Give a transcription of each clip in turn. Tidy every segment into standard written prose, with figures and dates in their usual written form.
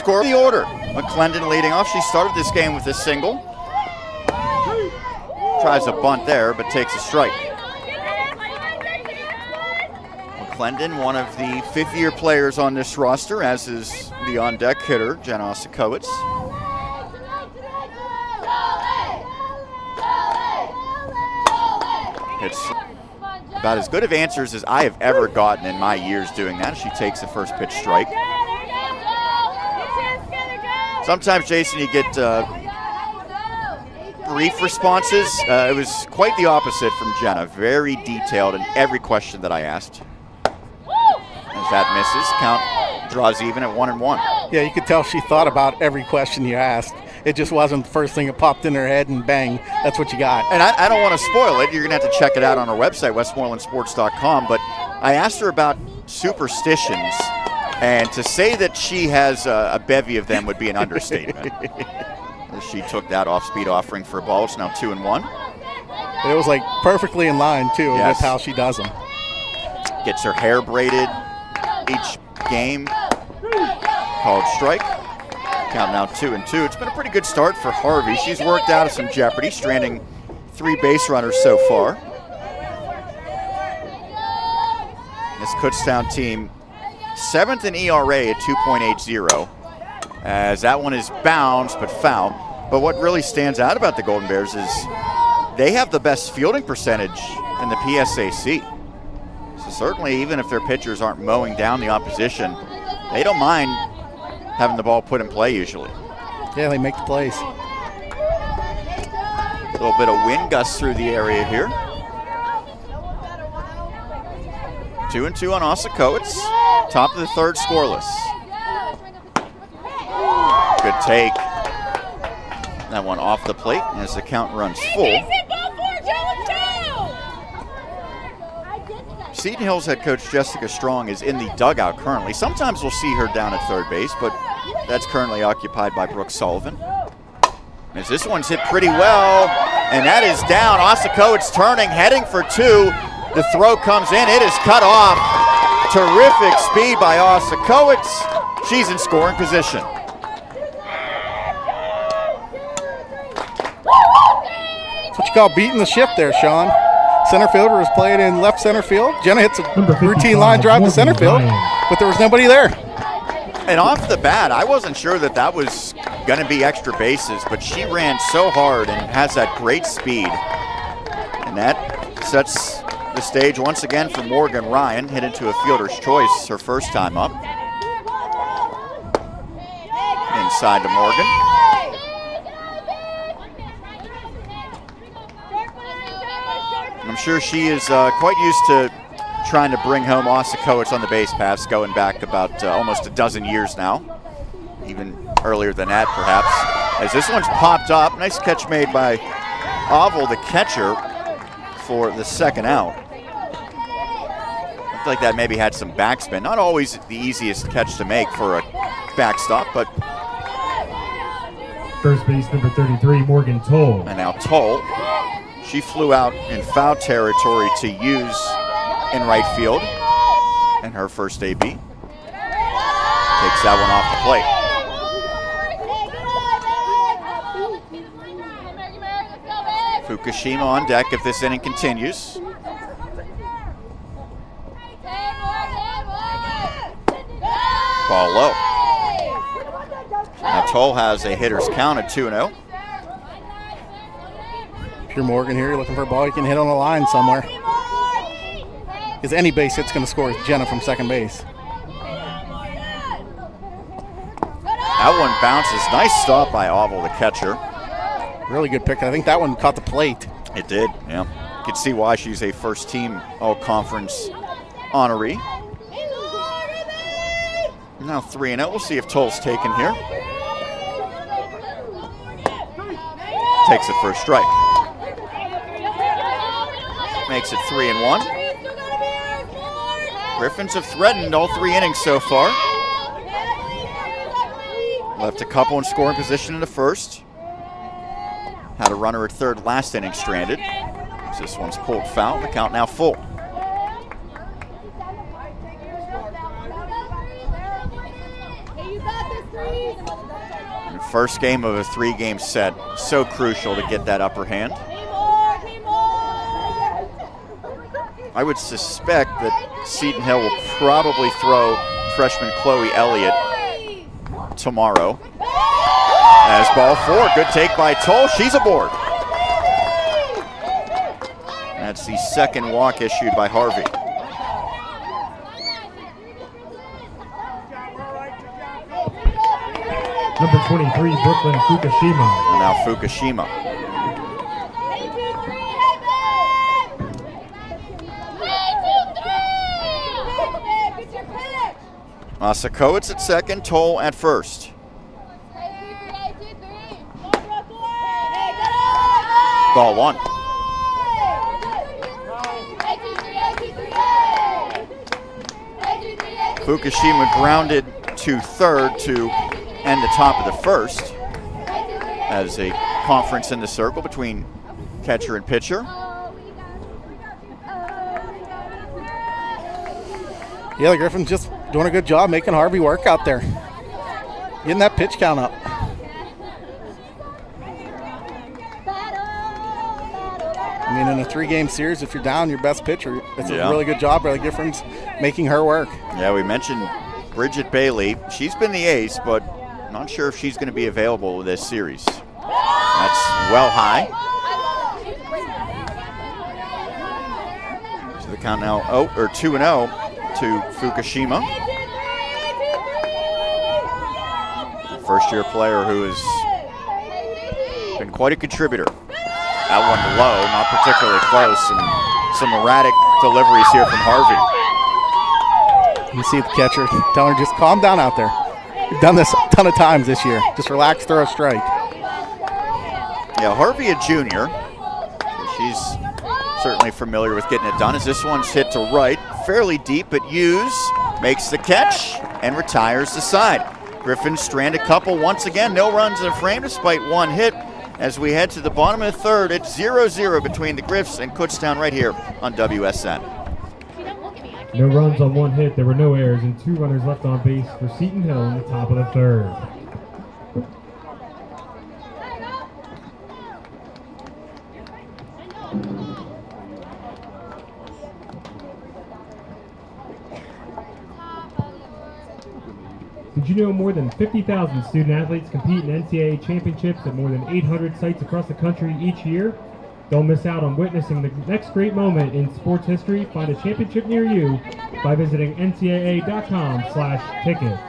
score the order. McClendon leading off. She started this game with a single. Tries a bunt there, but takes a strike. McClendon, one of the fifth-year players on this roster, as is the on-deck hitter, Jenna Osikowicz. It's about as good of answers as I have ever gotten in my years doing that. She takes the first pitch strike. Sometimes, Jason, you get brief responses. It was quite the opposite from Jenna. Very detailed in every question that I asked. As that misses, count draws even at 1-1. Yeah, you could tell she thought about every question you asked. It just wasn't the first thing that popped in her head, and bang, that's what you got. And I don't want to spoil it. You're going to have to check it out on our website, westmorelandsports.com. But I asked her about superstitions, and to say that she has a bevy of them would be an understatement. She took that off-speed offering for a ball. It's now 2-1. It was like perfectly in line, too, yes, with how she does them. Gets her hair braided each game. Called strike. Count now 2-2. It's been a pretty good start for Harvey. She's worked out of some jeopardy, stranding 3 base runners so far. This Kutztown team, 7th in ERA at 2.80, as that one is bounced but foul. But what really stands out about the Golden Bears is they have the best fielding percentage in the PSAC. So certainly, even if their pitchers aren't mowing down the opposition, they don't mind having the ball put in play usually. Yeah, they make the plays. A little bit of wind gusts through the area here. 2-2 on Osikowicz. Top of the third, scoreless. Good take. That one off the plate as the count runs full. Seton Hill's head coach Jessica Strong is in the dugout currently. Sometimes we'll see her down at third base, but that's currently occupied by Brooke Sullivan. As this one's hit pretty well, and that is down. Osikowicz turning, heading for 2. The throw comes in, it is cut off. Terrific speed by Osikowicz. She's in scoring position. That's what you call beating the shift there, Sean. Center fielder was playing in left center field. Jenna hits a routine line drive to center field, but there was nobody there. And off the bat, I wasn't sure that that was going to be extra bases, but she ran so hard and has that great speed. And that sets the stage once again for Morgan Ryan, hit into a fielder's choice her first time up. Inside to Morgan. I'm sure she is quite used to trying to bring home Osikowicz on the base paths, going back about almost a dozen years now, even earlier than that perhaps. As this one's popped up, nice catch made by Oval, the catcher, for the second out. Looked like that maybe had some backspin. Not always the easiest catch to make for a backstop, but first base number 33, Morgan Toll. And now Toll. She flew out in foul territory to use in right field in her first AB. Takes that one off the plate. Fukushima on deck if this inning continues. Ball low. Now Toll has a hitter's count at 2-0. If you're Morgan here, you're looking for a ball you can hit on a line somewhere. Because any base hit's going to score Jenna from second base. That one bounces. Nice stop by Oval, the catcher. Really good pick. I think that one caught the plate. It did, yeah. You can see why she's a first-team All-Conference honoree. Now 3-0. We'll see if Toll's taken here. Takes it for a strike. Makes it 3-1. Griffins have threatened all 3 innings so far. Left a couple in scoring position in the first. Had a runner at third last inning stranded. This one's pulled foul. The count now full. First game of a 3-game set. So crucial to get that upper hand. I would suspect that Seton Hill will probably throw freshman Chloe Elliott tomorrow. As ball 4, good take by Toll, she's aboard. That's the second walk issued by Harvey. Number 23, Brooklyn Fukushima. And now Fukushima. Masakowicz at second, Toll at first. Ball 1. Fukushima grounded to third to end the top of the first as a conference in the circle between catcher and pitcher. Yeah, the Griffins just doing a good job making Harvey work out there. Getting that pitch count up. I mean, in a 3-game series, if you're down your best pitcher, it's a really good job by the Griffins making her work. Yeah, we mentioned Bridget Bailey. She's been the ace, but not sure if she's going to be available this series. That's well high. So the count now 2-0 to Fukushima. First-year player who has been quite a contributor. That one low, not particularly close, and some erratic deliveries here from Harvey. You see the catcher telling her, just calm down out there. We've done this a ton of times this year. Just relax, throw a strike. Yeah, Harvey a junior. She's certainly familiar with getting it done as this one's hit to right. Fairly deep, but Hughes makes the catch and retires the side. Griffins strand a couple once again. No runs in the frame despite one hit. As we head to the bottom of the third, it's 0-0 between the Griffs and Kutztown right here on WSN. No runs on one hit, there were no errors, and 2 runners left on base for Seton Hill in the top of the third. Did you know more than 50,000 student athletes compete in NCAA championships at more than 800 sites across the country each year? Don't miss out on witnessing the next great moment in sports history. Find a championship near you by visiting ncaa.com/tickets.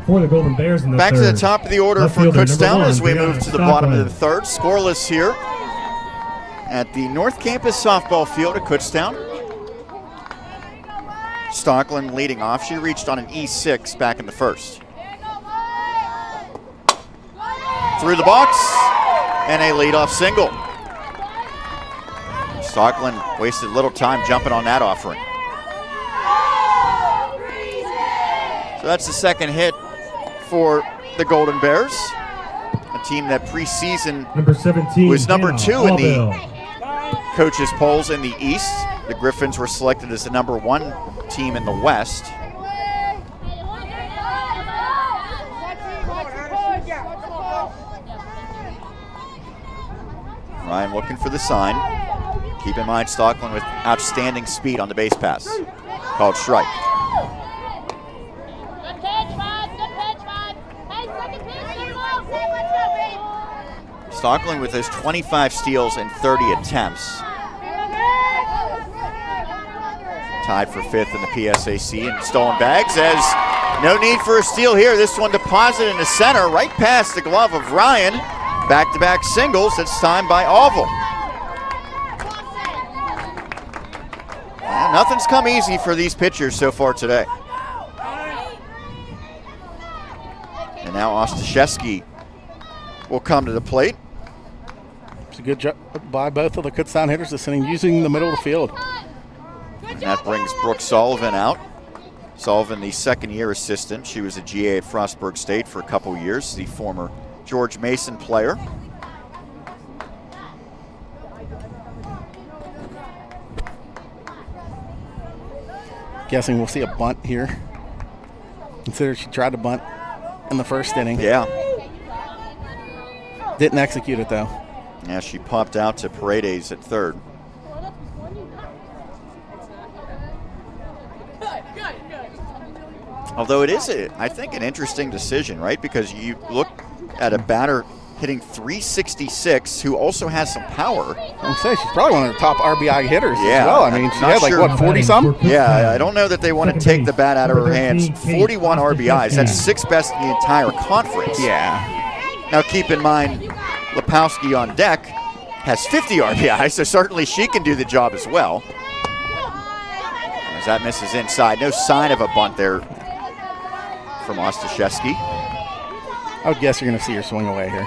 For the Golden Bears in the Back third. to the top of the order Left for fielder, Kutztown number 1, as we move to the bottom of the Stockland. third. Scoreless here at the North Campus softball field at Kutztown. Stockland leading off. She reached on an E6 back in the first. Through the box and a leadoff single. Stockland wasted little time jumping on that offering. So that's the second hit for the Golden Bears, a team that preseason Number 17 was number Hannah 2 in the Allbill. coaches' polls in the East. The Griffins were selected as the number 1 team in the West. Ryan looking for the sign. Keep in mind Stockland with outstanding speed on the base pass. Called strike. Stockland with his 25 steals and 30 attempts. Tied for 5th in the PSAC in stolen bags, as no need for a steal here. This one deposited in the center, right past the glove of Ryan. Back-to-back singles, this time by Oval. Nothing's come easy for these pitchers so far today. And now Ostaszewski will come to the plate. It's a good job by both of the Kutztown hitters this inning, using the middle of the field. And that brings Brooke Sullivan out. Sullivan, the second-year assistant. She was a GA at Frostburg State for a couple years, the former George Mason player. Guessing we'll see a bunt here. Consider she tried to bunt in the first inning. Yeah. Didn't execute it, though. Yeah, she popped out to Paredes at third. Although it is, I think, an interesting decision, right? Because you look at a batter hitting .366 who also has some power. I'm saying she's probably one of the top RBI hitters Yeah, as well. I mean, she had like, sure. what, 40-some? Yeah, I don't know that they want to take the bat out of her hands. 41 RBIs. That's sixth best in the entire conference. Yeah. Now, keep in mind, Lepowski on deck has 50 RBIs, so certainly she can do the job as well. As that misses inside. No sign of a bunt there from Ostaszewski. I would guess you're going to see her swing away here.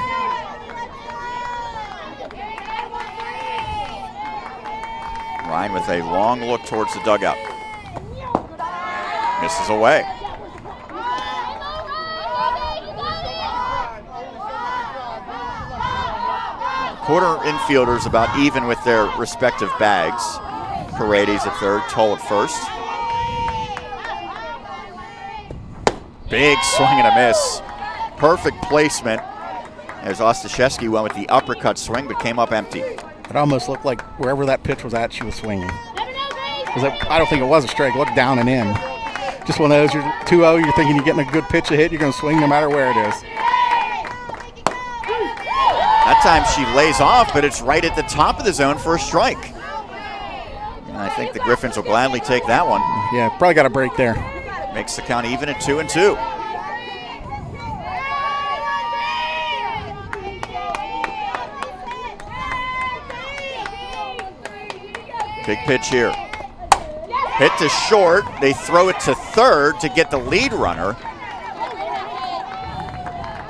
Ryan with a long look towards the dugout. Misses away. Quarter infielders about even with their respective bags. Paredes at third, Toll at first. Big swing and a miss. Perfect placement as Ostaszewski went with the uppercut swing but came up empty. It almost looked like wherever that pitch was at, she was swinging. I don't think it was a strike. It looked down and in. Just one of those, you're 2-0, you're thinking you're getting a good pitch to hit, you're going to swing no matter where it is. That time she lays off, but it's right at the top of the zone for a strike. And I think the Griffins will gladly take that one. Yeah, probably got a break there. Makes the count even at 2-2. Big pitch here. Hit to short. They throw it to third to get the lead runner.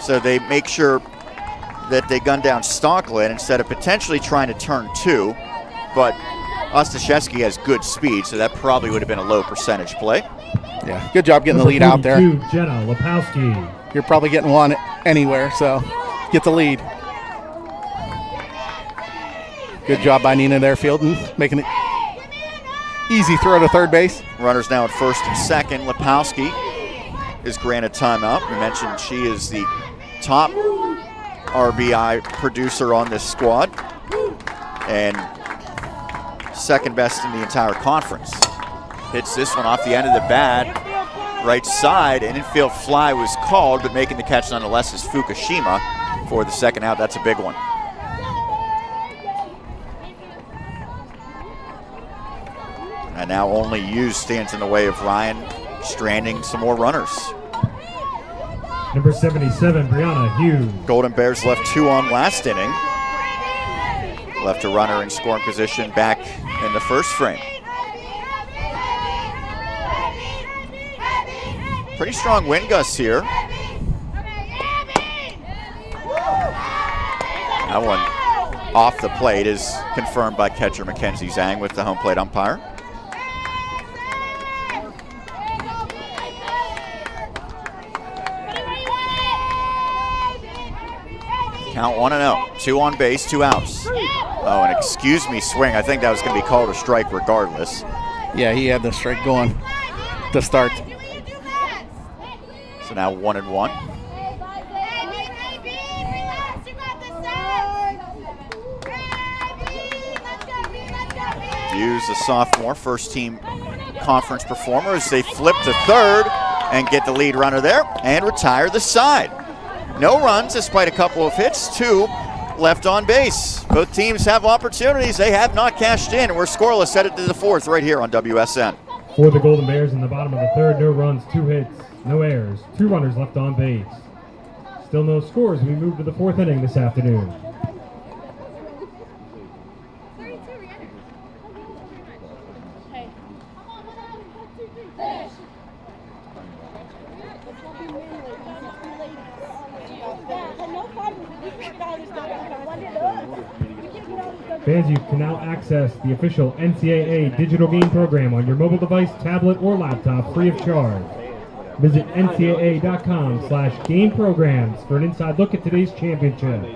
So they make sure that they gun down Stocklin instead of potentially trying to turn two. But Ostaszewski has good speed, so that probably would have been a low percentage play. Yeah, good job getting the lead out there. Jenna Lepowski. You're probably getting one anywhere, so get the lead. Good job by Nina there fielding, making it easy throw to third base. Runners now at first and second. Lepowski is granted timeout. We mentioned she is the top RBI producer on this squad and second best in the entire conference. Hits this one off the end of the bat, right side. An infield fly was called, but making the catch nonetheless is Fukushima for the second out. That's a big one. And now only Hughes stands in the way of Ryan stranding some more runners. Number 77, Brianna Hughes. Golden Bears left two on last inning. Left a runner in scoring position back in the first frame. Pretty strong wind gusts here. That one off the plate is confirmed by catcher Mackenzie Zhang with the home plate umpire. Count 1-0. 2 on base, 2 outs. Oh, and excuse me swing. I think that was going to be called a strike regardless. Yeah, he had the strike going to start. So now 1-1. Hughes, a sophomore, first team conference performer as they flip to third and get the lead runner there and retire the side. No runs despite a couple of hits, 2 left on base. Both teams have opportunities. They have not cashed in. We're scoreless headed to the fourth right here on WSN. For the Golden Bears in the bottom of the third, no runs, 2 hits, no errors, 2 runners left on base. Still no scores. We move to the fourth inning this afternoon. Fans, you can now access the official NCAA digital game program on your mobile device, tablet, or laptop free of charge. Visit ncaa.com/game programs for an inside look at today's championship.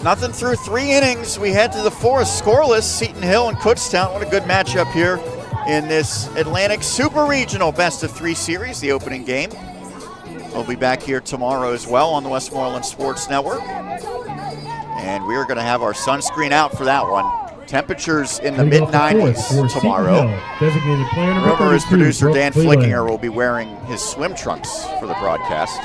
Nothing through 3 innings. We head to the 4th, scoreless. Seton Hill and Kutztown. What a good matchup here in this Atlantic Super Regional Best of 3 series, the opening game. We'll be back here tomorrow as well on the Westmoreland Sports Network. And we are going to have our sunscreen out for that one. Temperatures in the mid-90s tomorrow. Rumor is producer Dan Flickinger will be wearing his swim trunks for the broadcast.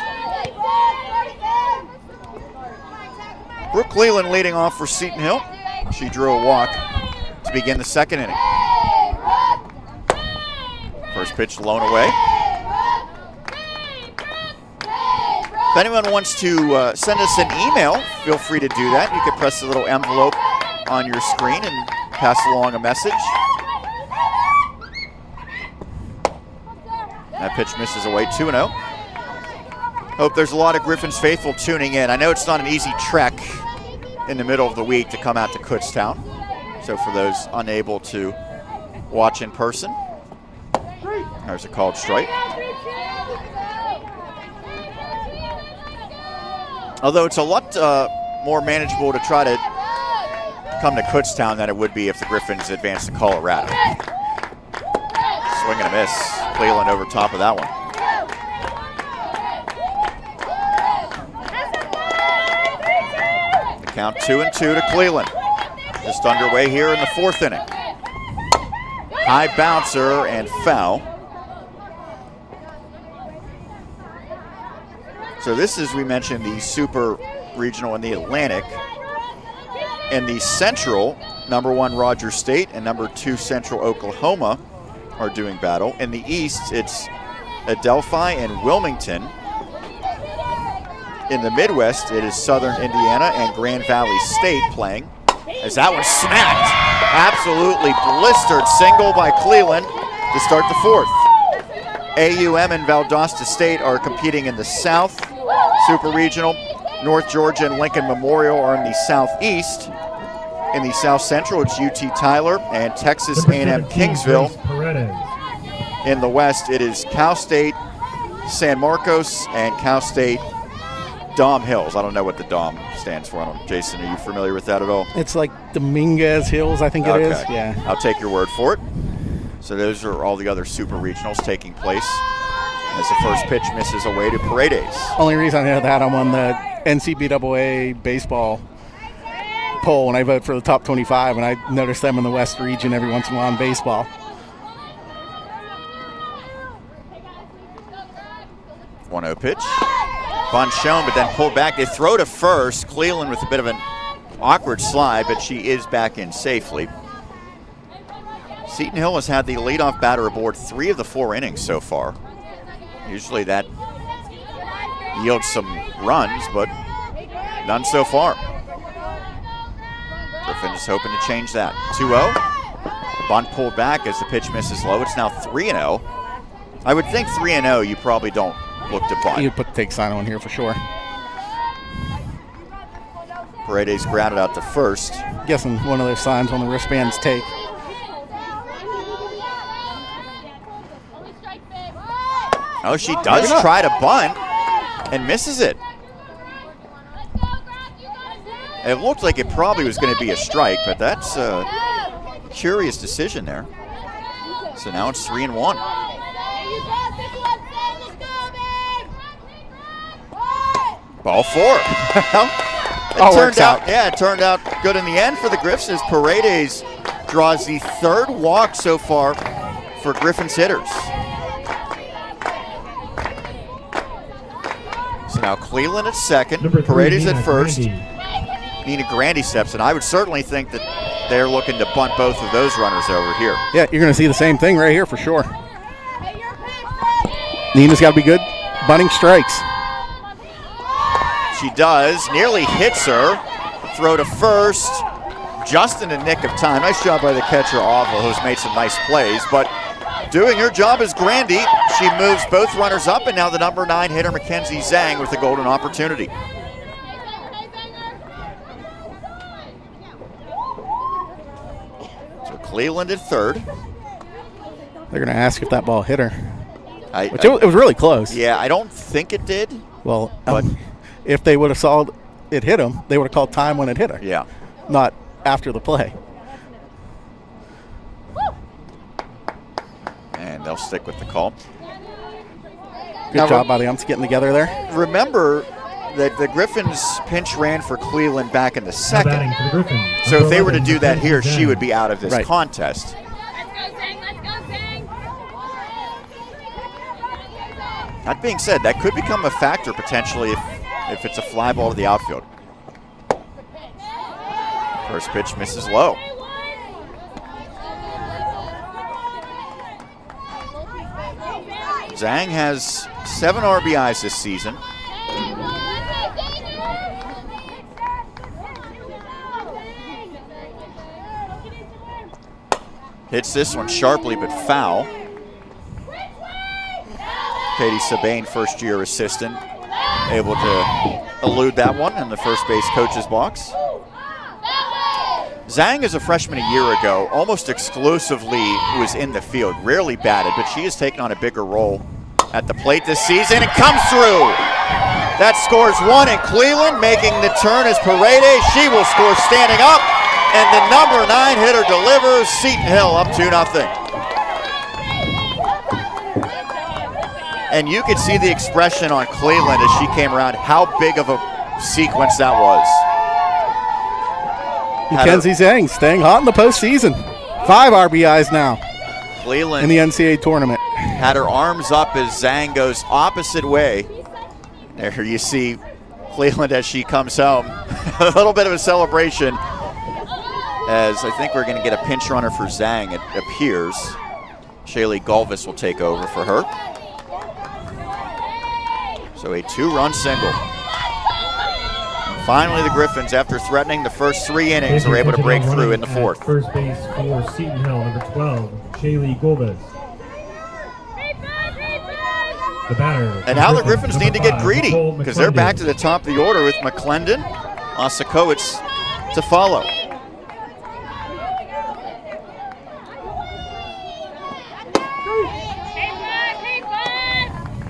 Brooke Cleland leading off for Seton Hill. She drew a walk to begin the 2nd inning. First pitch blown away. If anyone wants to send us an email, feel free to do that. You can press the little envelope on your screen and pass along a message. That pitch misses away, 2-0. Hope there's a lot of Griffins faithful tuning in. I know it's not an easy trek in the middle of the week to come out to Kutztown. So for those unable to watch in person, there's a called strike. Although it's a lot more manageable to try to come to Kutztown than it would be if the Griffins advanced to Colorado. Swing and a miss. Cleveland over top of that one. Count 2-2 to Cleveland. Just underway here in the 4th inning. High bouncer and foul. So this is, we mentioned, the Super Regional in the Atlantic. In the Central, number 1 Rogers State and number 2 Central Oklahoma are doing battle. In the East, it's Adelphi and Wilmington. In the Midwest, it is Southern Indiana and Grand Valley State playing. As that one smacked, absolutely blistered single by Cleveland to start the 4th. AUM and Valdosta State are competing in the South Super Regional. North Georgia and Lincoln Memorial are in the Southeast. In the South Central, it's UT Tyler and Texas A&M Kingsville. In the West, it is Cal State San Marcos and Cal State Dom Hills. I don't know what the Dom stands for. Jason, are you familiar with that at all? It's like Dominguez Hills, I think it is. Yeah. I'll take your word for it. So those are all the other Super Regionals taking place as the first pitch misses away to Paredes. Only reason I know that, I'm on the NCAA baseball poll, and I vote for the top 25, and I notice them in the West region every once in a while in baseball. 1-0 pitch. Bunt shown, but then pulled back. They throw to first. Cleveland with a bit of an awkward slide, but she is back in safely. Seton Hill has had the leadoff batter aboard 3 of the 4 innings so far. Usually that yields some runs, but none so far. Griffins hoping to change that. 2-0. Bunt pulled back as the pitch misses low. It's now 3-0. I would think 3-0 you probably don't look to bunt. You'd put the take sign on here for sure. Paredes grounded out to first. Guessing one of those signs on the wristbands take. Oh, she does try to bunt and misses it. It looked like it probably was going to be a strike, but that's a curious decision there. So now it's 3-1. Ball 4. It turned out good in the end for the Griffs as Paredes draws the 3rd walk so far for Griffins hitters. So now Cleveland at second, Paredes at first. Nina Grandy steps in. I would certainly think that they're looking to bunt both of those runners over here. Yeah, you're going to see the same thing right here for sure. Nina's got to be good bunting strikes. She does. Nearly hits her. Throw to first. Just in the nick of time. Nice job by the catcher, Oval, who's made some nice plays. But doing her job is Grandy. She moves both runners up, and now the number 9 hitter, Mackenzie Zhang, with a golden opportunity. So Cleveland at third. They're going to ask if that ball hit her. It was really close. Yeah, I don't think it did. Well, if they would have saw it hit him, they would have called time when it hit her. Yeah. Not after the play. And they'll stick with the call. Good job by the umps getting together there. Remember that the Griffins pinch ran for Cleveland back in the second. Batting for the Griffins. So if they were to do that Mackenzie here, Zhang. she would be out of this Right. contest. That being said, that could become a factor potentially if it's a fly ball to the outfield. First pitch misses low. Zhang has 7 RBIs this season. Hits this one sharply but foul. Katie Sabane, first-year assistant, able to elude that one in the first base coach's box. Zhang, as a freshman a year ago, almost exclusively was in the field, rarely batted, but she has taken on a bigger role at the plate this season and comes through. That scores 1 in Cleveland, making the turn as Paredes. She will score standing up, and the number 9 hitter delivers. Seton Hill up 2-0. And you could see the expression on Cleveland as she came around, how big of a sequence that was. Mackenzie Zhang staying hot in the postseason. 5 RBIs now Cleveland in the NCAA tournament. had her arms up as Zhang goes opposite way. There you see Cleveland as she comes home. A little bit of a celebration, as I think we're going to get a pinch runner for Zhang, it appears. Shaylee Galvis will take over for her. So a 2-run single. Finally, the Griffins, after threatening the first 3 innings, are able to break through in the 4th. First base for Seton Hill, number 12, Shaylee Galvis. The batter. And now the Griffins need to get greedy, because they're back to the top of the order with McClendon, Osakowicz to follow.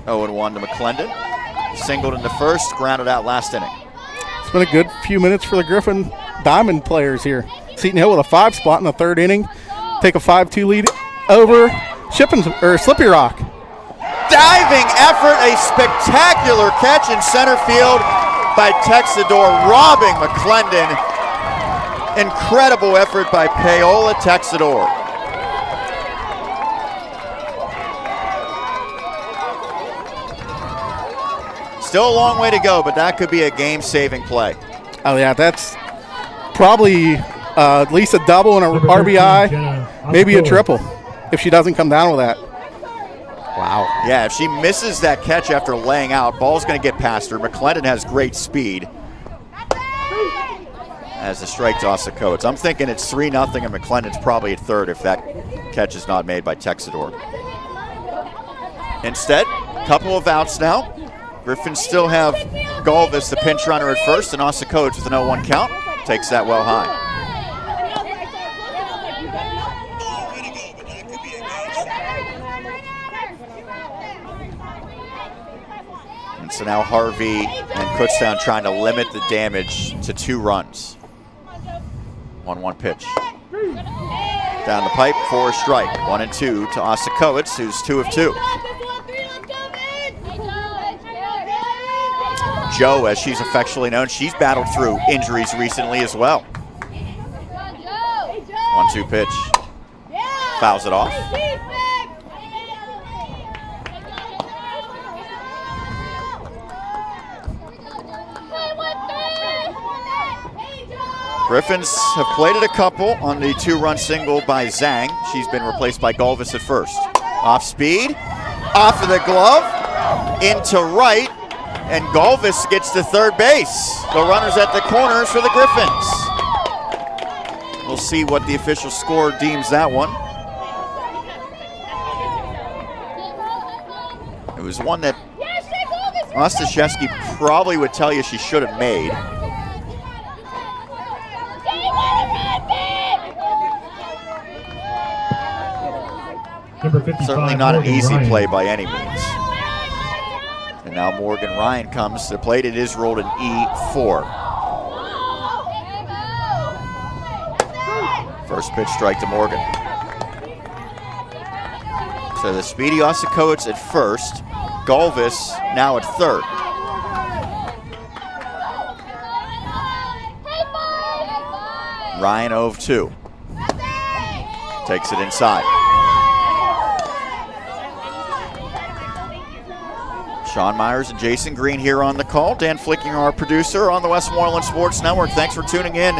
Oh, and 1 to McClendon. Singled in the first, grounded out last inning. It's been a good few minutes for the Griffin Diamond players here. Seton Hill with a 5 spot in the 3rd inning. Take a 5-2 lead over Slippy Rock. Diving effort, a spectacular catch in center field by Texador, robbing McClendon. Incredible effort by Paola Texador. Still a long way to go, but that could be a game-saving play. Oh, yeah, that's probably at least a double and a RBI, maybe a triple if she doesn't come down with that. Wow. Yeah, if she misses that catch after laying out, ball's going to get past her. McClendon has great speed. As a strike to Osakowicz. I'm thinking it's 3-0 and McClendon's probably at third if that catch is not made by Texador. Instead, couple of outs now. Griffins still have Galvis, the pinch runner, at first, and Osakowicz with an 0-1 count. Takes that well high. And so now Harvey and Kutztown trying to limit the damage to 2 runs. 1-1 pitch. Down the pipe for a strike. 1-2 to Osakowicz, who's 2 of 2. Joe, as she's affectionately known, she's battled through injuries recently as well. 1-2 pitch. Fouls it off. Griffins have played it a couple on the 2-run single by Zhang. She's been replaced by Galvis at first. Off speed, off of the glove, into right, and Galvis gets to third base. The runners at the corners for the Griffins. We'll see what the official score deems that one. It was one that Ostaszewski probably would tell you she should have made. Number 55, Certainly not an Morgan easy Ryan. play by any means. And now Morgan Ryan comes to the plate. It is rolled an E4. First pitch strike to Morgan. So the speedy Osakowicz at first. Galvis now at third. Ryan 0-2. Takes it inside. Sean Myers and Jason Green here on the call. Dan Flickinger, our producer on the Westmoreland Sports Network. Thanks for tuning in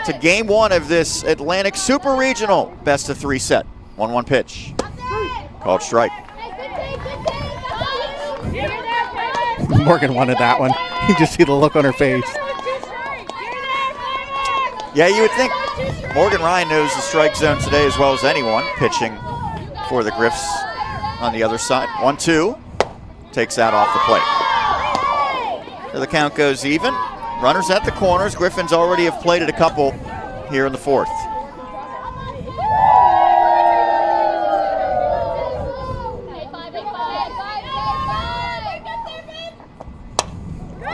to Game 1 of this Atlantic Super Regional best-of-3 set. 1-1 pitch. Called strike. Morgan wanted that one. You just see the look on her face. Yeah, you would think Morgan Ryan knows the strike zone today as well as anyone, pitching for the Griffs on the other side. 1-2. Takes that off the plate. So the count goes even. Runners at the corners. Griffins already have played it a couple here in the fourth.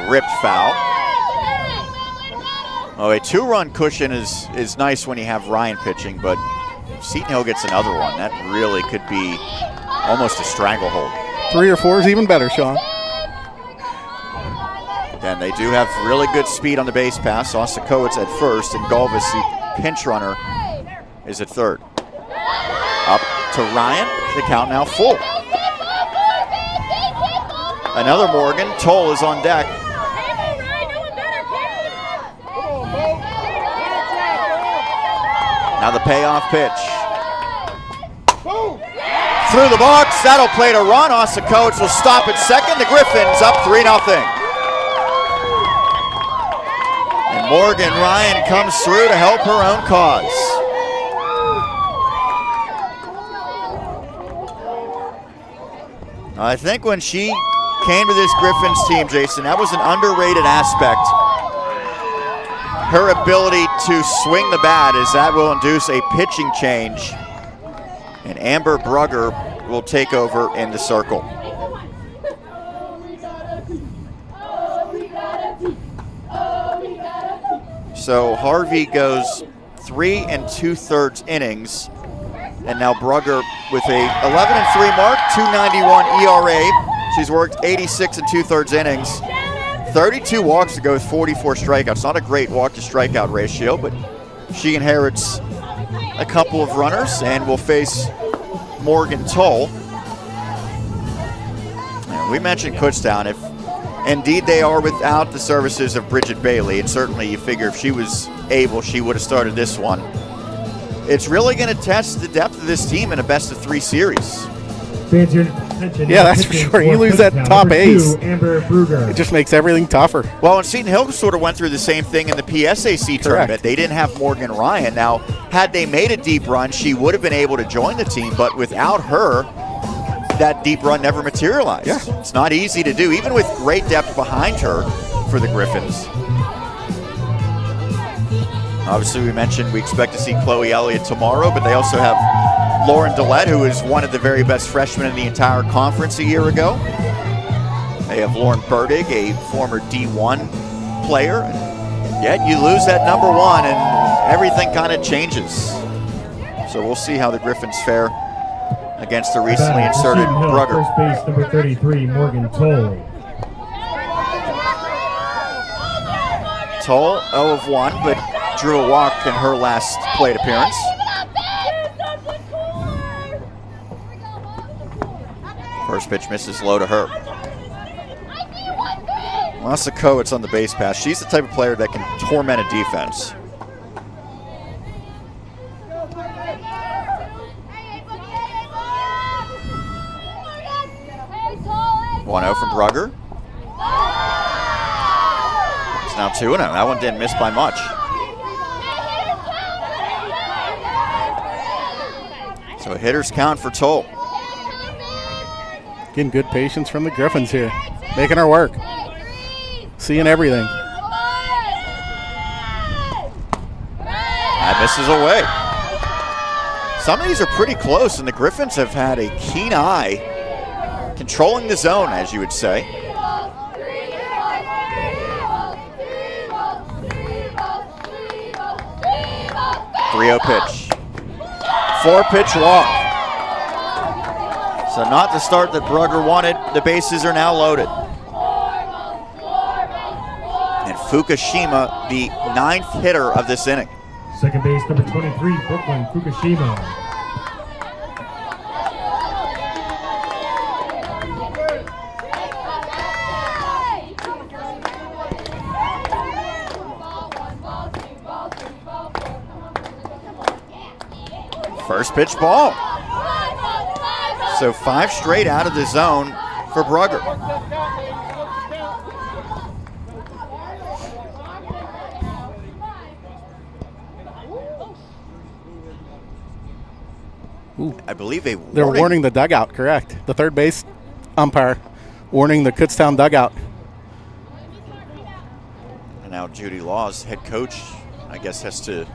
Ripped foul. Oh, a 2-run cushion is nice when you have Ryan pitching, but Seton Hill gets another one. That really could be almost a stranglehold. 3 or 4 is even better, Sean. And they do have really good speed on the base pass. Osakowicz at first, and Galvis, the pinch runner, is at third. Up to Ryan. The count now full. Another Morgan. Toll is on deck. Now the payoff pitch. Through the box, that'll play to run. Osakowicz will stop at second. The Griffins up 3-0. And Morgan Ryan comes through to help her own cause. I think when she came to this Griffins team, Jason, that was an underrated aspect. Her ability to swing the bat, as that will induce a pitching change. And Amber Brugger will take over in the circle. So Harvey goes 3 2/3 innings, and now Brugger with a 11-3 mark, 291 ERA. She's worked 86 2/3 innings, 32 walks to go with 44 strikeouts. Not a great walk to strikeout ratio, but she inherits a couple of runners and will face Morgan Toll. And we mentioned Kutztown. If indeed they are without the services of Bridget Bailey, and certainly you figure if she was able, she would have started this one. It's really going to test the depth of this team in a best-of-3 series. Yeah, that's for sure. You lose that top ace. Amber Brugger. It just makes everything tougher. Well, and Seton Hill sort of went through the same thing in the PSAC tournament. They didn't have Morgan Ryan. Now, had they made a deep run, she would have been able to join the team, but without her, that deep run never materialized. Yeah. It's not easy to do, even with great depth behind her for the Griffins. Obviously, we mentioned we expect to see Chloe Elliott tomorrow, but they also have Lauren Dillette, who is one of the very best freshmen in the entire conference a year ago. They have Lauren Burdig, a former D1 player. And yet you lose that number 1 and everything kind of changes. So we'll see how the Griffins fare against the recently inserted Brugger. First base number 33, Morgan Toll. Toll 0-1, but drew a walk in her last plate appearance. First pitch misses low to her. Osakowicz on the base pass. She's the type of player that can torment a defense. 1-0 from Brugger. It's now 2-0. That one didn't miss by much. So hitters count for Toll. Getting good patience from the Griffins here. Making her work. Seeing everything. That misses away. Some of these are pretty close, and the Griffins have had a keen eye controlling the zone, as you would say. 3-0 pitch. 4-pitch walk. So not the start that Brugger wanted. The bases are now loaded. And Fukushima, the 9th hitter of this inning. Second base, number 23, Brooklyn Fukushima. First pitch ball. So 5 straight out of the zone for Brugger. Ooh. I believe they're warning the dugout, correct. The third base umpire warning the Kutztown dugout. And now Judy Laws, head coach, I guess has to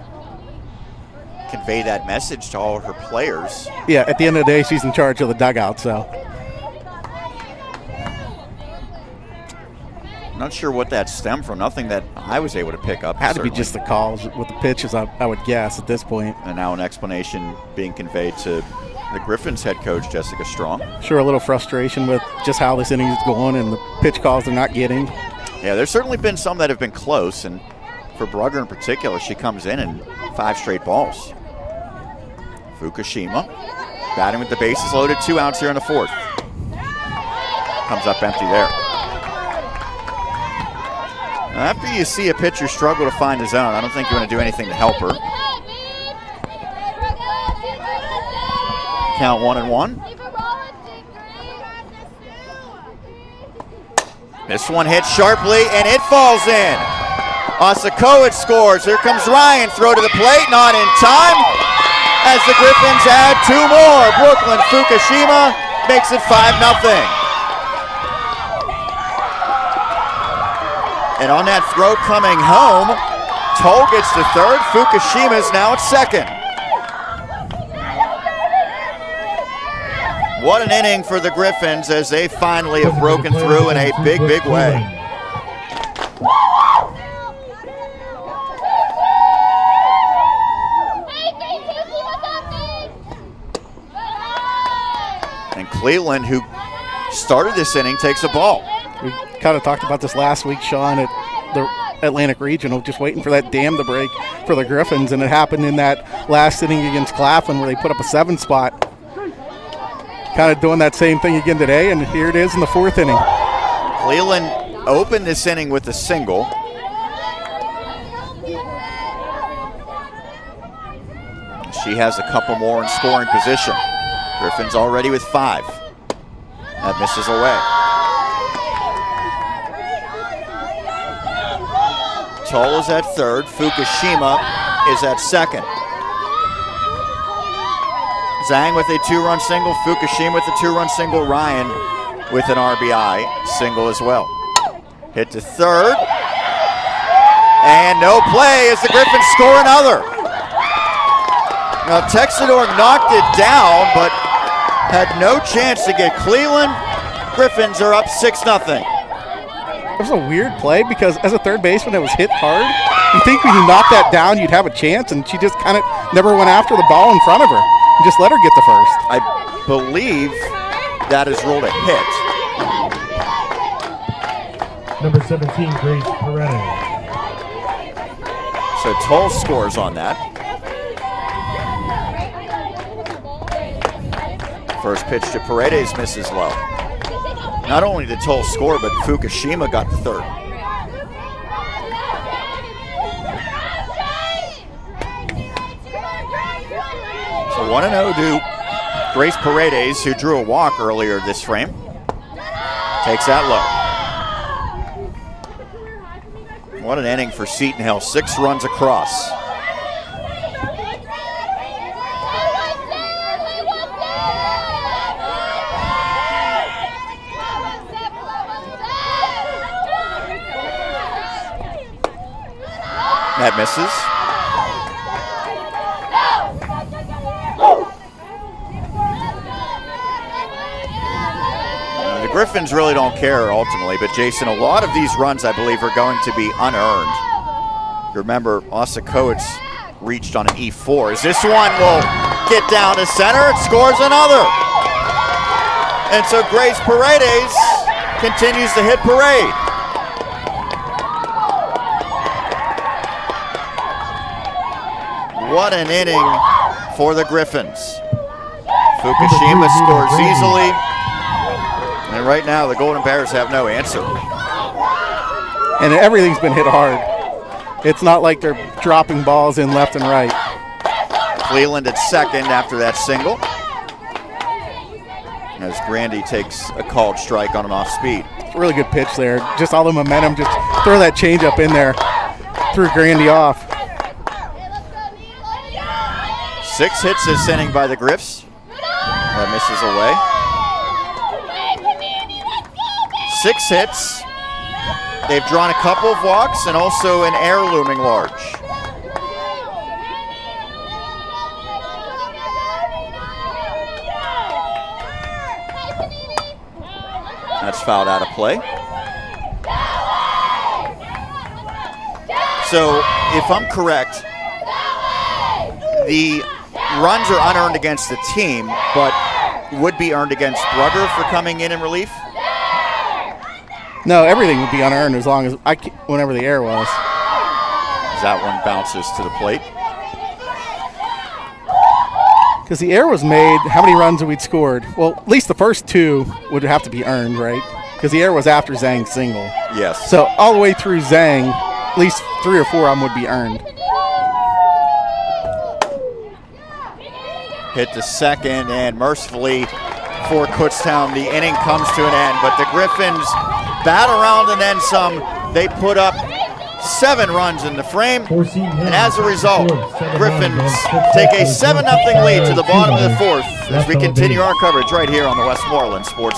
convey that message to all her players. Yeah, at the end of the day, she's in charge of the dugout, so. I'm not sure what that stemmed from. Nothing that I was able to pick up. Had certainly. to be just the calls with the pitches, I would guess, at this point. And now an explanation being conveyed to the Griffins head coach, Jessica Strong. Sure, a little frustration with just how this inning is going and the pitch calls they're not getting. Yeah, there's certainly been some that have been close, and for Brugger in particular, she comes in and 5 straight balls. Fukushima batting with the bases loaded, 2 outs here in the 4th. Comes up empty there. Now, after you see a pitcher struggle to find the zone, I don't think you want to do anything to help her. Count 1-1. This one hits sharply, and it falls in. Osakowicz scores. Here comes Ryan. Throw to the plate, not in time. As the Griffins add 2 more. Brooklyn Fukushima makes it 5-0. And on that throw coming home, Toll gets to third. Fukushima is now at second. What an inning for the Griffins as they finally have broken through in a big, big way. And Cleveland, who started this inning, takes a ball. We kind of talked about this last week, Sean, at the Atlantic Regional, just waiting for that dam to break for the Griffins, and it happened in that last inning against Claflin where they put up a 7 spot. Kind of doing that same thing again today, and here it is in the 4th inning. Cleveland opened this inning with a single. She has a couple more in scoring position. Griffins already with 5. That misses away. Toll is at third. Fukushima is at second. Zhang with a 2-run single. Fukushima with a 2-run single. Ryan with an RBI single as well. Hit to third. And no play as the Griffins score another. Now Texador knocked it down, but had no chance to get Cleveland. Griffins are up 6-0. It was a weird play because as a third baseman, it was hit hard. You think when you knock that down, you'd have a chance, and she just kind of never went after the ball in front of her and just let her get the first. I believe that is ruled a hit. Number 17, Grace Paredes. So Toll scores on that. First pitch to Paredes misses low. Not only did Toll score, but Fukushima got the third. So 1-0 to Grace Paredes, who drew a walk earlier this frame. Takes that low. What an inning for Seton Hill. 6 runs across. That misses. The Griffins really don't care ultimately, but Jason, a lot of these runs I believe are going to be unearned. Remember, Osakowitz reached on an E4. As this one will get down to center, it scores another. And so Grace Paredes continues to hit parade. What an inning for the Griffins. Fukushima scores easily. And right now, the Golden Bears have no answer. And everything's been hit hard. It's not like they're dropping balls in left and right. Cleveland at second after that single. As Grandy takes a called strike on an off speed. Really good pitch there. Just all the momentum. Just throw that changeup in there. Threw Grandy off. 6 hits this inning by the Griffs. That misses away. 6 hits. They've drawn a couple of walks and also an error looming large. That's fouled out of play. So, if I'm correct, the runs are unearned against the team, but would be earned against Brugger for coming in relief? No, everything would be unearned as long as whenever the error was. As that one bounces to the plate. Because the error was made, how many runs we'd scored? Well, at least the first 2 would have to be earned, right? Because the error was after Zhang's single. Yes. So all the way through Zhang, at least 3 or 4 of them would be earned. Hit to second, and mercifully for Kutztown, the inning comes to an end. But the Griffins bat around and then some. They put up 7 runs in the frame, and as a result, Griffins take a 7-0 lead to the bottom of the 4th as we continue our coverage right here on the Westmoreland Sports